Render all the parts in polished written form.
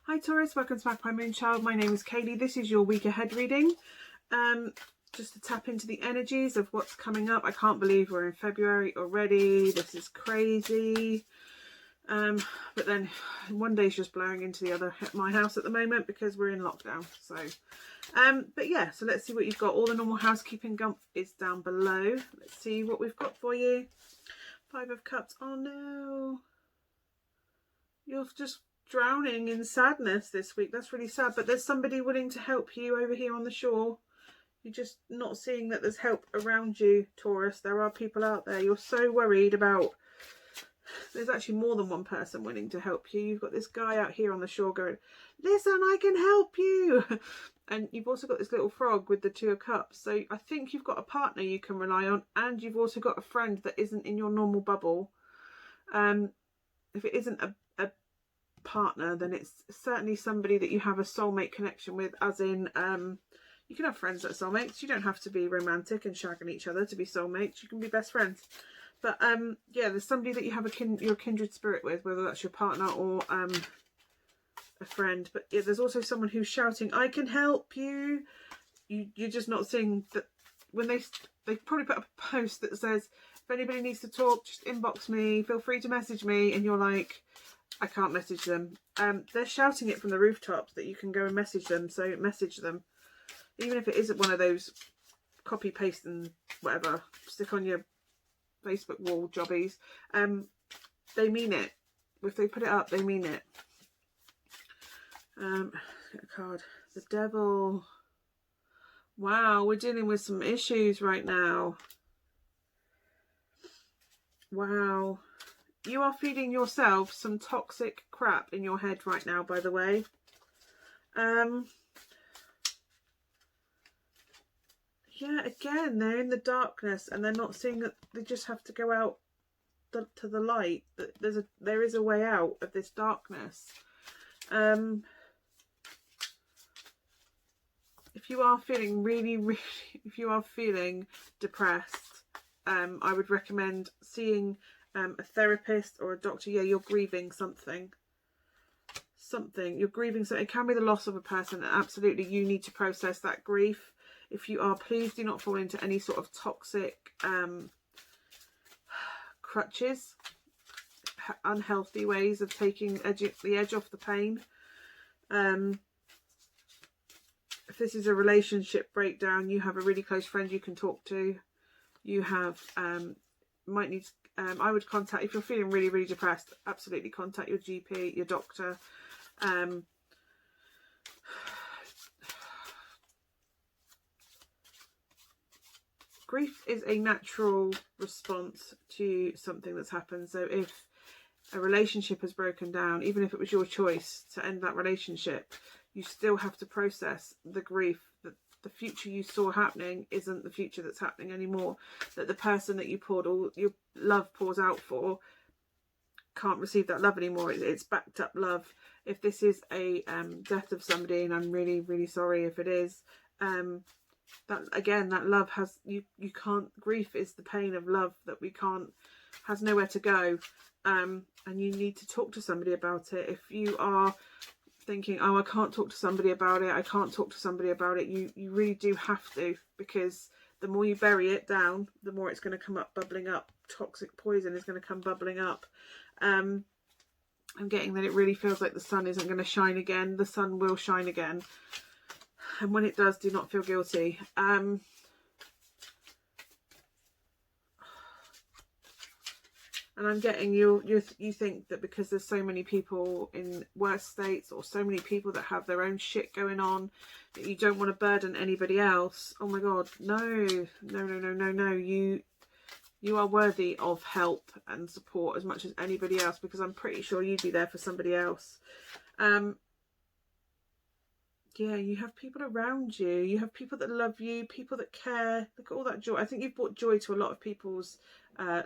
Hi Taurus, welcome to Magpie Moonchild. My name is Kayleigh. This is your week ahead reading. Just to tap into the energies of what's coming up. I can't believe we're in February already. This is crazy. But then one day's just blowing into the other at my house at the moment because we're in lockdown. So, but yeah, so let's see what you've got. All the normal housekeeping gump is down below. Let's see what we've got for you. 5 of Cups. Oh no. You're just drowning in sadness this week. That's really sad, but there's somebody willing to help you over here on the shore. You're just not seeing that there's help around you, Taurus. There are people out there. You're so worried about, there's actually more than one person willing to help you. You've got this guy out here on the shore going, listen, I can help you. And you've also got this little frog with the 2 of Cups. So I think you've got a partner you can rely on, and you've also got a friend that isn't in your normal bubble. If it isn't a partner, then it's certainly somebody that you have a soulmate connection with, as in you can have friends that are soulmates. You don't have to be romantic and shagging each other to be soulmates. You can be best friends. But yeah, there's somebody that you have your kindred spirit with, whether that's your partner or a friend. But yeah, there's also someone who's shouting, I can help you. You're just not seeing that. When they probably put up a post that says, if anybody needs to talk, just inbox me, feel free to message me, and you're like, I can't message them. They're shouting it from the rooftops that you can go and message them, so message them. Even if it isn't one of those copy, paste and whatever, stick on your Facebook wall jobbies. They mean it. If they put it up, they mean it. Get a card. The Devil. Wow, we're dealing with some issues right now. Wow. You are feeding yourself some toxic crap in your head right now, by the way. Yeah, again, they're in the darkness and they're not seeing that they just have to go out to the light. That there is a way out of this darkness. If you are feeling if you are feeling depressed, I would recommend seeing a therapist or a doctor. Yeah, you're grieving something. You're grieving. So it can be the loss of a person, and absolutely you need to process that grief. If you are, please do not fall into any sort of toxic crutches, unhealthy ways of taking the edge off the pain. If this is a relationship breakdown, you have a really close friend you can talk to. You have might need I would contact, if you're feeling really, really depressed, absolutely contact your GP, your doctor. Grief is a natural response to something that's happened. So if a relationship has broken down, even if it was your choice to end that relationship, you still have to process the grief that the future you saw happening isn't the future that's happening anymore, that the person that you poured all your love pours out for can't receive that love anymore. It's backed up love. If this is a death of somebody, and I'm really, really sorry if it is, that again, that love has you can't, grief is the pain of love that we can't, has nowhere to go, and you need to talk to somebody about it. If you are thinking, oh, I can't talk to somebody about it, you really do have to, because the more you bury it down, the more it's going to come up bubbling up. Toxic poison is going to come bubbling up. I'm getting that it really feels like the sun isn't going to shine again. The sun will shine again, and when it does, do not feel guilty. And I'm getting you think that because there's so many people in worse states, or so many people that have their own shit going on, that you don't want to burden anybody else. Oh my God, no. You are worthy of help and support as much as anybody else, because I'm pretty sure you'd be there for somebody else. Yeah, you have people around you. You have people that love you, people that care. Look at all that joy. I think you've brought joy to a lot of people's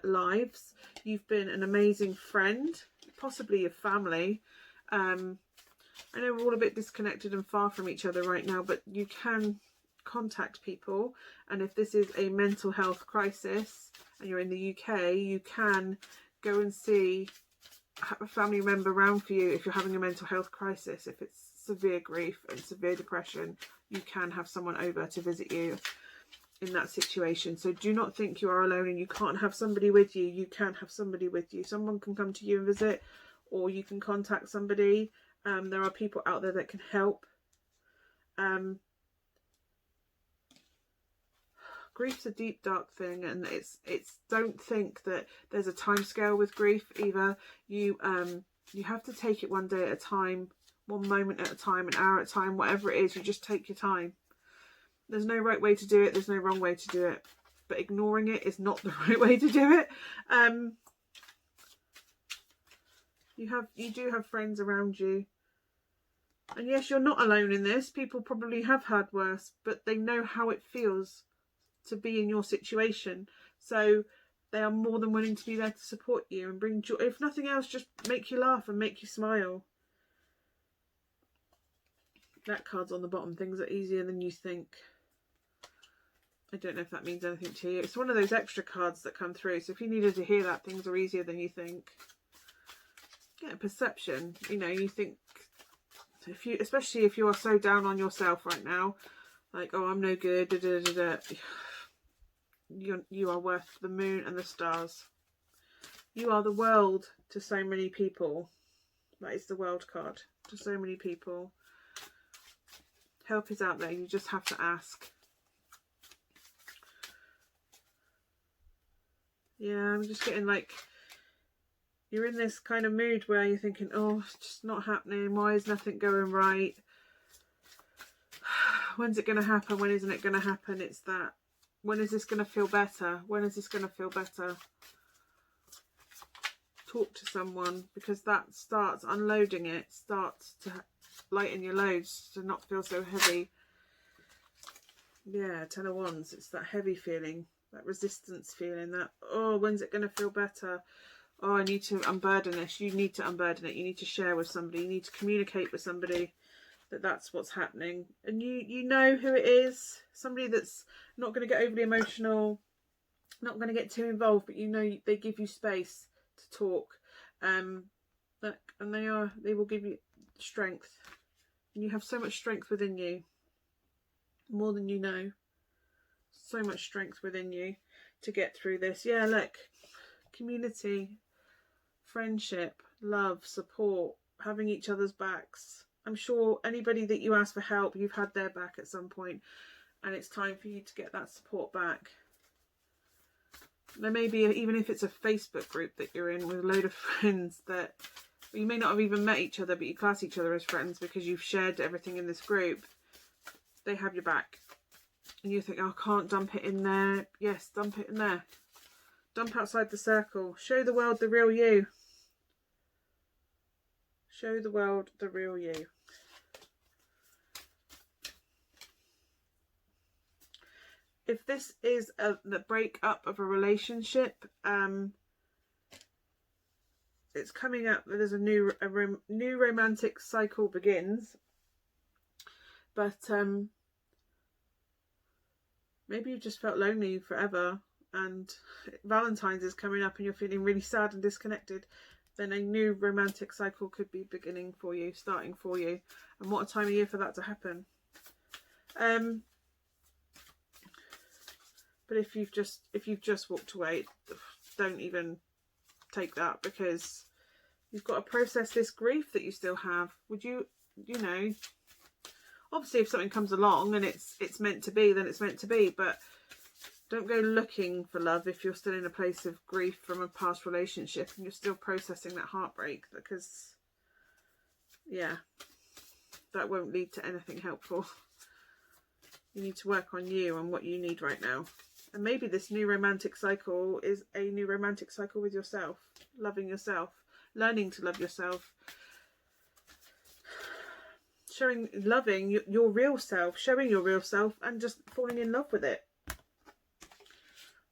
lives. You've been an amazing friend, possibly your family. I know we're all a bit disconnected and far from each other right now, but you can contact people. And if this is a mental health crisis and you're in the UK, you can go and see have a family member around for you if you're having a mental health crisis. If it's severe grief and severe depression, you can have someone over to visit you in that situation. So do not think you are alone and you can't have somebody with you. You can have somebody with you. Someone can come to you and visit, or you can contact somebody. There are people out there that can help. Grief's a deep, dark thing, and it's don't think that there's a time scale with grief either. You have to take it one day at a time, one moment at a time, an hour at a time, whatever it is. You just take your time. There's no right way to do it. There's no wrong way to do it. But ignoring it is not the right way to do it. You do have friends around you. And yes, you're not alone in this. People probably have had worse, but they know how it feels to be in your situation. So they are more than willing to be there to support you and bring joy. If nothing else, just make you laugh and make you smile. That card's on the bottom. Things are easier than you think. I don't know if that means anything to you. It's one of those extra cards that come through. So if you needed to hear that, things are easier than you think. Get a perception. You know, you think, especially if you are so down on yourself right now, like, oh, I'm no good, da, da, da, da. You are worth the moon and the stars. You are the world to so many people. That is the world card to so many people. Help is out there. You just have to ask. Yeah, I'm just getting like, you're in this kind of mood where you're thinking, oh, it's just not happening. Why is nothing going right? When's it going to happen? When isn't it going to happen? It's that. When is this going to feel better? When is this going to feel better? Talk to someone, because that starts unloading it. Starts to lighten your loads, to not feel so heavy. Yeah, Ten of Wands. It's that heavy feeling, that resistance feeling, that, oh, when's it going to feel better? Oh, I need to unburden this. You need to unburden it. You need to share with somebody. You need to communicate with somebody that that's what's happening. And you know who it is. Somebody that's not going to get overly emotional, not going to get too involved, but you know they give you space to talk. And they will give you strength. And you have so much strength within you. More than you know. So much strength within you to get through this. Yeah, look. Community, friendship, love, support, having each other's backs. I'm sure anybody that you ask for help, you've had their back at some point, and it's time for you to get that support back. There may be, even if it's a Facebook group that you're in with a load of friends that you may not have even met each other, but you class each other as friends because you've shared everything in this group. They have your back. And you think, oh, I can't dump it in there. Yes, dump it in there. Dump outside the circle. Show the world the real you. Show the world the real you. If this is the breakup of a relationship, it's coming up. There's a new romantic cycle begins. But maybe you've just felt lonely forever, and Valentine's is coming up and you're feeling really sad and disconnected. Then a new romantic cycle could be beginning for you, starting for you. And what a time of year for that to happen. But if you've just walked away, don't even take that, because you've got to process this grief that you still have. Would you know, obviously if something comes along and it's meant to be, then it's meant to be, but don't go looking for love if you're still in a place of grief from a past relationship and you're still processing that heartbreak, because yeah, that won't lead to anything helpful. You need to work on you and what you need right now. And maybe this new romantic cycle is a new romantic cycle with yourself, loving yourself, learning to love yourself, loving your real self, showing your real self, and just falling in love with it.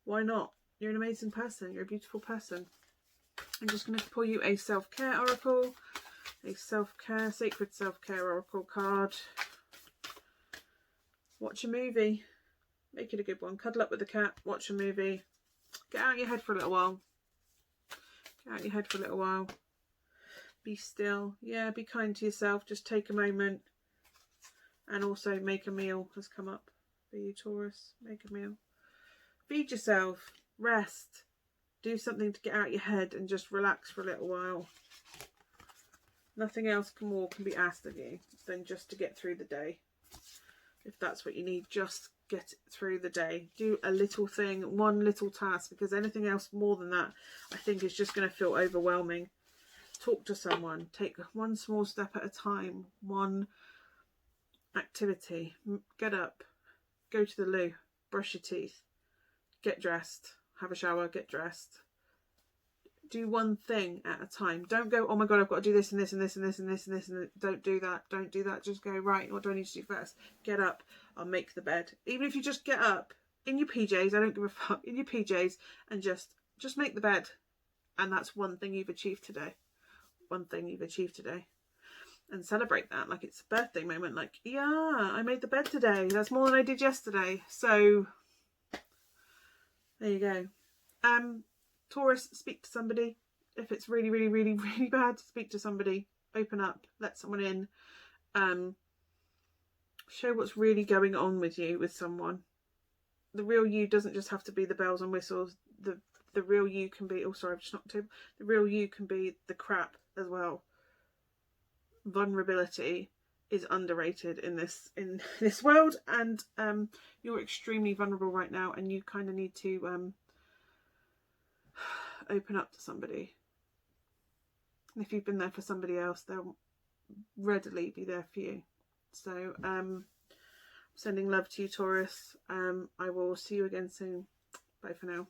Why not? You're an amazing person. You're a beautiful person. I'm just going to pull you a self-care oracle, a sacred self-care oracle card. Watch a movie. Make it a good one. Cuddle up with the cat. Watch a movie. Get out of your head for a little while. Get out of your head for a little while. Be still. Yeah, be kind to yourself. Just take a moment. And also make a meal has come up for you, Taurus. Make a meal. Feed yourself. Rest. Do something to get out your head and just relax for a little while. Nothing else can be asked of you than just to get through the day. If that's what you need, just get through the day. Do a little thing, one little task, because anything else more than that, I think, is just going to feel overwhelming. Talk to someone. Take one small step at a time. One activity. Get up. Go to the loo. Brush your teeth. Get dressed. Have a shower. Get dressed. Do one thing at a time. Don't go, oh my god, I've got to do this and this and this and this and this and this and this. Don't do that. Don't do that. Just go, right, what do I need to do first? Get up. I'll make the bed. Even if you just get up in your PJs, I don't give a fuck, in your PJs, and just make the bed. And that's one thing you've achieved today. One thing you've achieved today. And celebrate that like it's a birthday moment. Like, yeah, I made the bed today. That's more than I did yesterday. So there you go. Taurus, speak to somebody. If it's really, really, really, really bad, speak to somebody. Open up. Let someone in. Show what's really going on with you with someone. The real you doesn't just have to be the bells and whistles. The real you can be, oh sorry, I've just knocked the table. The real you can be the crap as well. Vulnerability is underrated in this world, and you're extremely vulnerable right now, and you kind of need to open up to somebody. And if you've been there for somebody else, they'll readily be there for you. So sending love to you, Taurus. I will see you again soon. Bye for now.